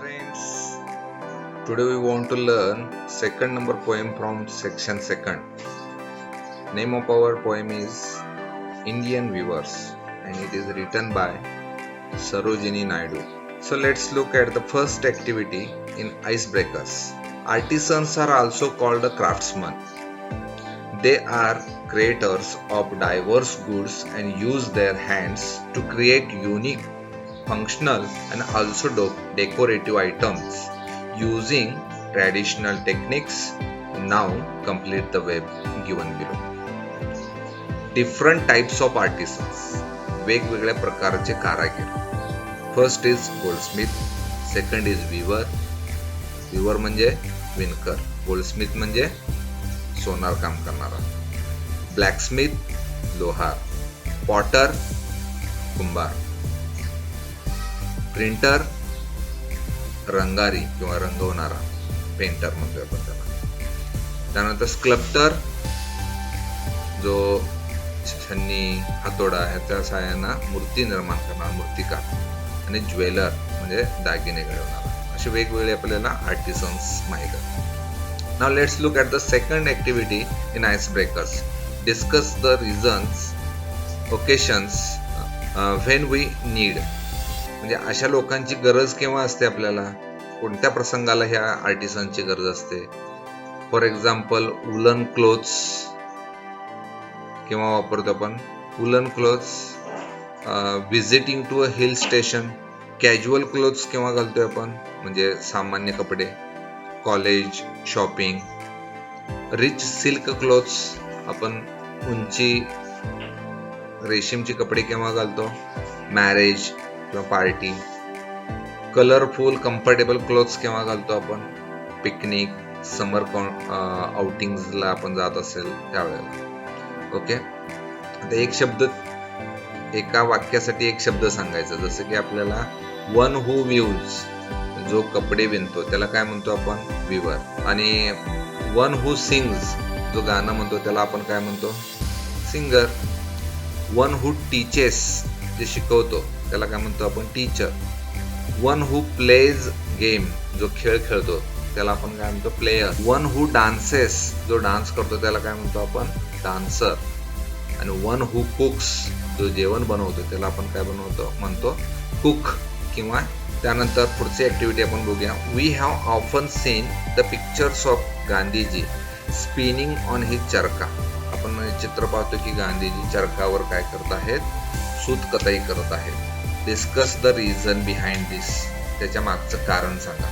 friends, today we want to learn second number poem from section second. Name of our poem is Indian Weavers and it is written by Sarojini Naidu. So let's look at the first activity in icebreakers. Artisans are also called the craftsmen. They are creators of diverse goods and use their hands to create unique, functional and also decorative items using traditional techniques. Now complete the web given below. Different types of artisans, वेगवेगळ्या प्रकारचे कारागीर. First is goldsmith, second is weaver. Weaver म्हणजे विणकर, goldsmith म्हणजे सोनार काम करणारा, blacksmith लोहार, पॉटर कुंभार, प्रिंटर रंगारी किंवा रंगवणारा, पेंटर म्हणतोय आपण त्याला. त्यानंतर स्कल्प्टर जो छन्नी हातोडा ह्याच्या सहाय्यानं मूर्ती निर्माण करणारा मूर्तिकार, आणि ज्वेलर म्हणजे दागिने घडवणारा. असे वेगवेगळे आपल्याला आर्टिसन्स माहित आहेत. Now let's look at the second activity in ice breakers. Discuss the reasons, occasions when we need. म्हणजे अशा लोकांची गरज केव्हा असते, आपल्याला कोणत्या प्रसंगाला ह्या आर्टिसनची गरज असते. फॉर एक्झाम्पल वुलन क्लोथ्स केव्हा वापरतो आपण, woollen clothes visiting to a hill station. Casual clothes केव्हा घालतोय आपण, म्हणजे सामान्य कपडे, college, shopping. Rich silk clothes आपण उंची रेशीमचे कपडे केव्हा घालतो, मॅरेज किंवा पार्टी. कलरफुल कम्फर्टेबल क्लोथ्स केव्हा घालतो आपण, पिकनिक, समर आउटिंग्सला आपण जात असेल त्यावेळेला. ओके, आता एक शब्द, एका वाक्यासाठी एक शब्द सांगायचा. जसं की आपल्याला वन हू व्ह्यूज, जो कपडे विणतो त्याला काय म्हणतो आपण, विवर. आणि वन हू सिंग्स, जो गाणं म्हणतो त्याला आपण काय म्हणतो, सिंगर. वन हू टीचेस, जे शिकवतो त्याला काय म्हणतो आपण, teacher. One who plays game, जो खेळ खेळतो त्याला आपण काय म्हणतो, प्लेयर. वन हू डान्सेस, जो डान्स करतो त्याला काय म्हणतो आपण, डान्सर. आणि वन हू कुक्स, जो जेवण बनवतो त्याला आपण काय म्हणतो, कुक. किंवा त्यानंतर पुढची ऍक्टिव्हिटी आपण बघूया. We have often seen the pictures of Gandhiji spinning on his charkha. आपण चित्र पाहतो की गांधीजी चरखावर काय करत आहेत, सूत कताई करत आहेत. Discuss the reason behind this, त्याच्या मागचं कारण सांगा.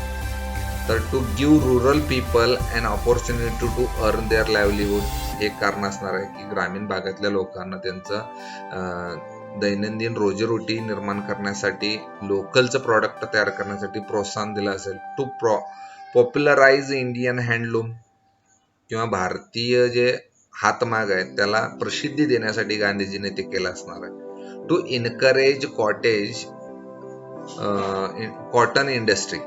तर to give rural people an opportunity to earn their livelihood, हे कारण असणार आहे की ग्रामीण भागातल्या लोकांना त्यांचं दैनंदिन रोजीरोटी निर्माण करण्यासाठी, लोकलचं प्रॉडक्ट तयार करण्यासाठी प्रोत्साहन दिलं असेल. टू पॉप्युलराइज इंडियन हँडलूम, किंवा भारतीय जे हातमाग आहेत त्याला प्रसिद्धी देण्यासाठी गांधीजीने ते केलं असणार आहे. To encourage cotton industry,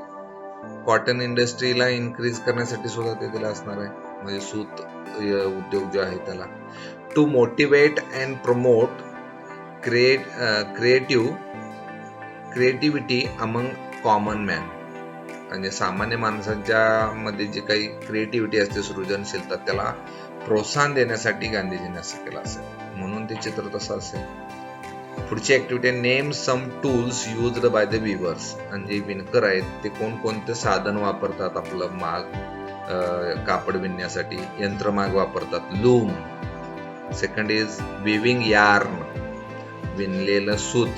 cotton इंडस्ट्रीला इन्क्रीज करण्यासाठी सुद्धा ते दिलं असणार आहे, म्हणजे सूत उद्योग जो आहे त्याला. To motivate and promote creativity among common man, म्हणजे सामान्य माणसांच्या मध्ये जे काही क्रिएटिव्हिटी असते, सृजनशीलता, त्याला प्रोत्साहन देण्यासाठी गांधीजींनी असं केलं असेल, म्हणून ते चित्र तसं असेल. पुढची ऍक्टिव्हिटी, name some tools used by the weavers. म्हणजे विणकर आहेत ते कोणकोणते साधन वापरतात, आपलं माग कापड विणण्यासाठी यंत्रमाग वापरतात, loom. Second is weaving yarn, विणलेलं सूत.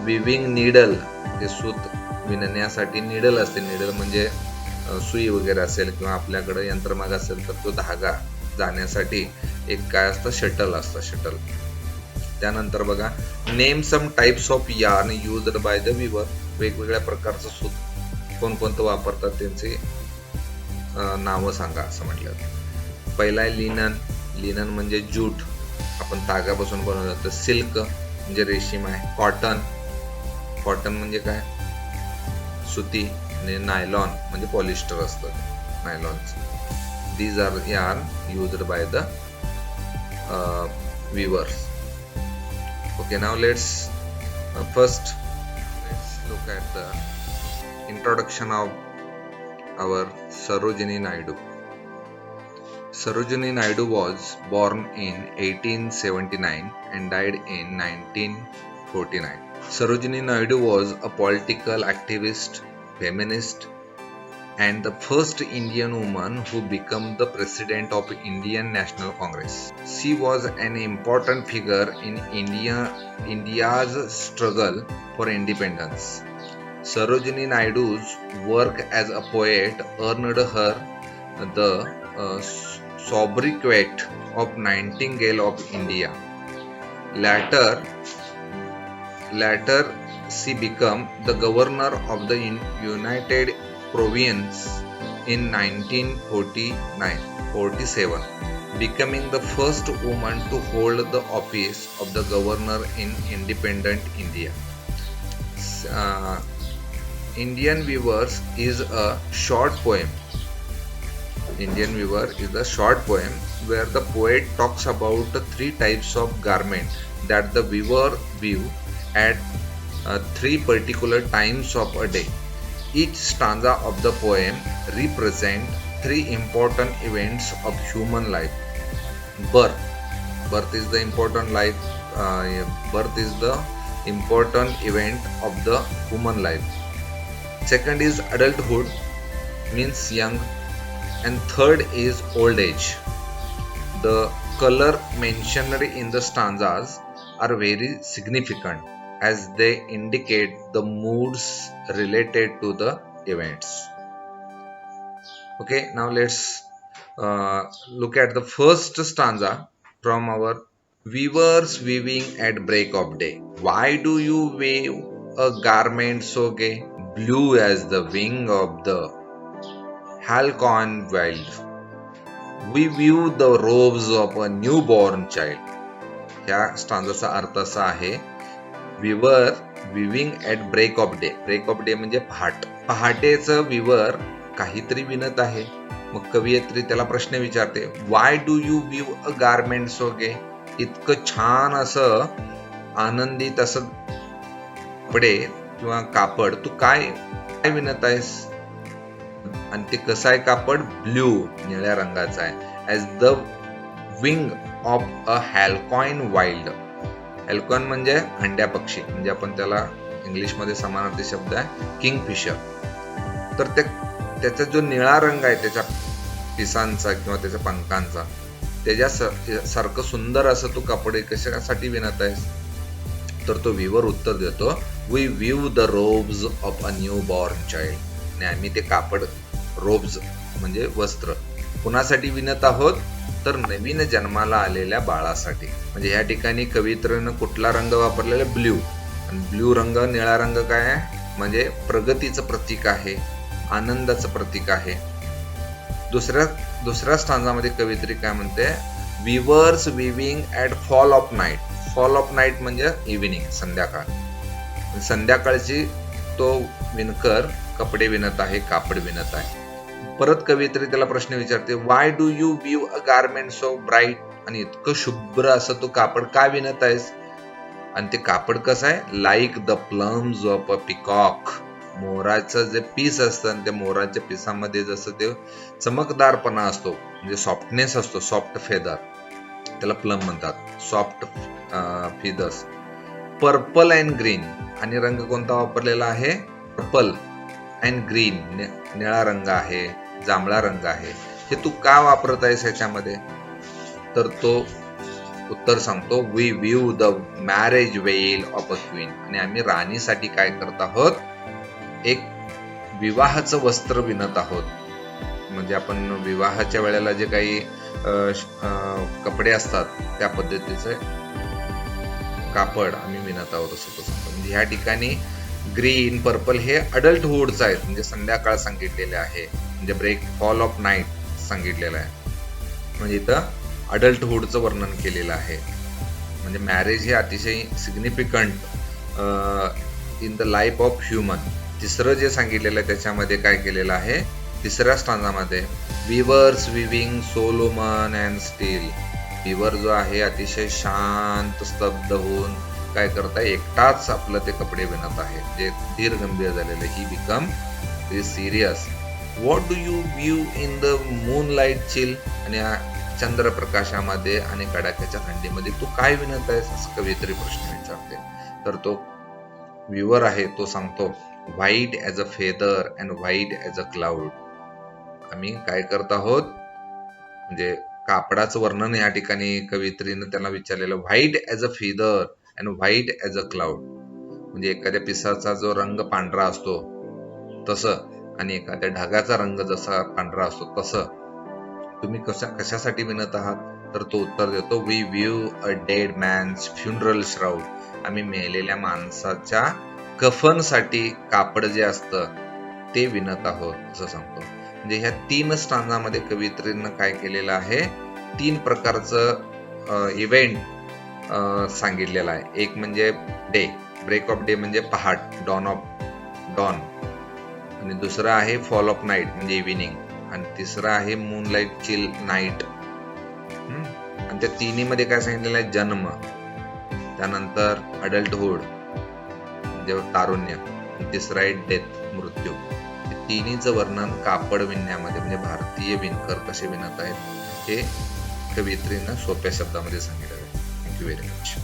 विविंग नीडल, ते सूत विणण्यासाठी निडल असते. निडल म्हणजे सुई वगैरे असेल, किंवा आपल्याकडे यंत्रमाग असेल तर तो धागा जाण्यासाठी एक काय असतं, शटल असतं, शटल. त्यानंतर बघा, name some types of yarn used by the weaver. वेगवेगळ्या प्रकारचं सूत कोणकोणतं वापरतात त्यांची नावं सांगा असं म्हटलं. पहिला आहे लिनन. लिनन म्हणजे जूट, आपण तागापासून बनवलं जातं. सिल्क म्हणजे रेशीम आहे. कॉटन, कॉटन म्हणजे काय, सुती. आणि नायलॉन म्हणजे पॉलिस्टर असतं, नायलॉनचं. These are yarn used by the weavers. Okay, now let's look at the introduction of our Sarojini Naidu. Sarojini Naidu was born in 1879 and died in 1949. Sarojini Naidu was a political activist, feminist, and the first Indian woman who became the president of Indian National Congress. She was an important figure in India's struggle for independence. Sarojini Naidu's work as a poet earned her the sobriquet of Nightingale of India. Later, she became the governor of the United Province in 1947, becoming the first woman to hold the office of the governor in independent India. Indian Weavers is a short poem. Indian Weaver is a short poem where the poet talks about the three types of garment that the weaver weave at three particular times of a day. Each stanza of the poem represents three important events of human life. Birth is the important life. Birth is the important event of the human life. Second is adulthood, means young, and third is old age. The color mentioned in the stanzas are very significant as they indicate the moods related to the events. Okay, now let's look at the first stanza from our Weavers weaving at break of day. Why do you weave a garment so gay, blue as the wing of the halcyon wild? We weave the robes of a newborn child. ह्या स्टांजाचा अर्थ असा आहे, weaver weaving at break of day. Break of day म्हणजे पहाटेचं विवर काहीतरी विणत आहे. मग कवयित्री त्याला प्रश्न विचारते, why do you weave a garment so gay? इतकं छान असं आनंदित असं कपडे किंवा कापड तू काय विणत आहेस? आणि ते कसं आहे कापड? ब्ल्यू, निळ्या रंगाचं आहे. As the wing of a halcyon wild. Halcyon म्हणजे हंड्या पक्षी, म्हणजे आपण त्याला इंग्लिशमध्ये समानार्थी शब्द आहे किंगफिशर. तर त्याचा जो निळा रंग आहे त्याच्या पिसांचा किंवा त्याच्या पंखांचा, त्याच्यासारखं सुंदर असं तू कपडे कशासाठी विणत आहेस? तर तो विवर उत्तर देतो, we weave the robes of a new born child. आणि आम्ही ते कापड, रोब्स म्हणजे वस्त्र, कुणासाठी विणत आहोत? तर नवीन जन्माला आलेल्या बाळासाठी. म्हणजे या ठिकाणी कवित्रीनं कुठला रंग वापरलेला? ब्ल्यू. आणि ब्ल्यू रंग, निळा रंग काय आहे? म्हणजे प्रगतीचं प्रतीक आहे, आनंदाचं प्रतीक आहे. दुसऱ्या स्टांजामध्ये कवित्री काय म्हणते? Weavers viewing at fall of night. Fall of night म्हणजे इव्हिनिंग, संध्याकाळ. संध्याकाळची तो विणकर कपडे विणत आहे, कापड विणत आहे. परत कवित्री त्याला प्रश्न विचारते, why do you weave a garment so bright? आणि इतकं शुभ्र असं तू कापड का विणत आहेस? आणि ते कापड कसं आहे? Like the plumes of a peacock. मोराचं जे पीस असतं, त्या मोराच्या पिसामध्ये जसं ते चमकदारपणा असतो, म्हणजे सॉफ्टनेस असतो, सॉफ्ट फेदर, त्याला प्लम म्हणतात, soft feathers. Purple and green. आणि रंग कोणता वापरलेला आहे? पर्पल अँड ग्रीन, निळा रंग आहे, जांभळा रंग आहे. हे तू का वापरत आहेस ह्याच्यामध्ये? तर तो उत्तर सांगतो, we weave the marriage veil of a queen. आणि आम्ही राणीसाठी काय करत आहोत? एक विवाहाचं वस्त्र विणत आहोत. म्हणजे आपण विवाहाच्या वेळेला जे काही कपडे असतात त्या पद्धतीचे कापड आम्ही विणत आहोत असं तो सांगतो. म्हणजे ह्या ठिकाणी ग्रीन, पर्पल हे अडल्टहुडचं आहेत, म्हणजे संध्याकाळ सांगितलेले आहे, म्हणजे ब्रेक, फॉल ऑफ नाईट सांगितलेलं आहे. म्हणजे इथं अडल्टहुडचं वर्णन केलेलं आहे. म्हणजे मॅरेज हे अतिशय significant in the life of human. तिसरं जे सांगितलेलं आहे त्याच्यामध्ये काय केलेलं आहे? तिसऱ्या स्टांजामध्ये weavers weaving solemn and still. Weaver जो आहे अतिशय शांत, स्तब्ध होऊन काय करताय? एकटाच आपलं ते कपडे विणत आहे, जे धीर गंभीर झालेले. He become very serious. What do you view in the moonlight chill, आणि चंद्रप्रकाशामध्ये आणि कडाक्याच्या थंडीमध्ये तू काय विणत आहेस, असं कवयित्री प्रश्न विचारते. तर तो व्ह्युअर आहे तो सांगतो, white as a feather and white as a cloud. आम्ही काय करत आहोत, म्हणजे कापडाचं वर्णन या ठिकाणी कवयित्रीनं त्याला विचारलेलं, white as a feather and white as a cloud. म्हणजे एखाद्या पिसाचा जो रंग पांढरा असतो तसं, आणि एखाद्या ढगाचा रंग जसा पांढरा असतो तसं तुम्ही कशासाठी विणत आहात. तर तो उत्तर देतो, we weave a dead man's funeral shroud. आम्ही मेलेल्या माणसाच्या कफनसाठी कापड जे असतं ते विणत आहोत, असं सांगतो. म्हणजे ह्या 3 स्टांजामध्ये कवयित्रीनं काय केलेलं आहे, 3 प्रकारचं इव्हेंट सांगितलेला आहे. एक म्हणजे डे, ब्रेक ऑफ डे म्हणजे पहाट, डॉन ऑफ डॉन, आणि दुसरा आहे फॉल ऑफ नाईट म्हणजे इव्हिनिंग, आणि तिसरा आहे मूनलाईट चिल नाईट. आणि त्या तिन्हीमध्ये काय सांगितलेलं आहे, जन्म, त्यानंतर अडल्टहुड म्हणजे तारुण्य, तिसरा आहे डेथ, मृत्यू. तिन्हीचं वर्णन कापड विणण्यामध्ये, म्हणजे भारतीय विणकर कसे विणत आहेत हे कवयित्रीनं सोप्या शब्दामध्ये सांगितलं आहे. Thank you very much.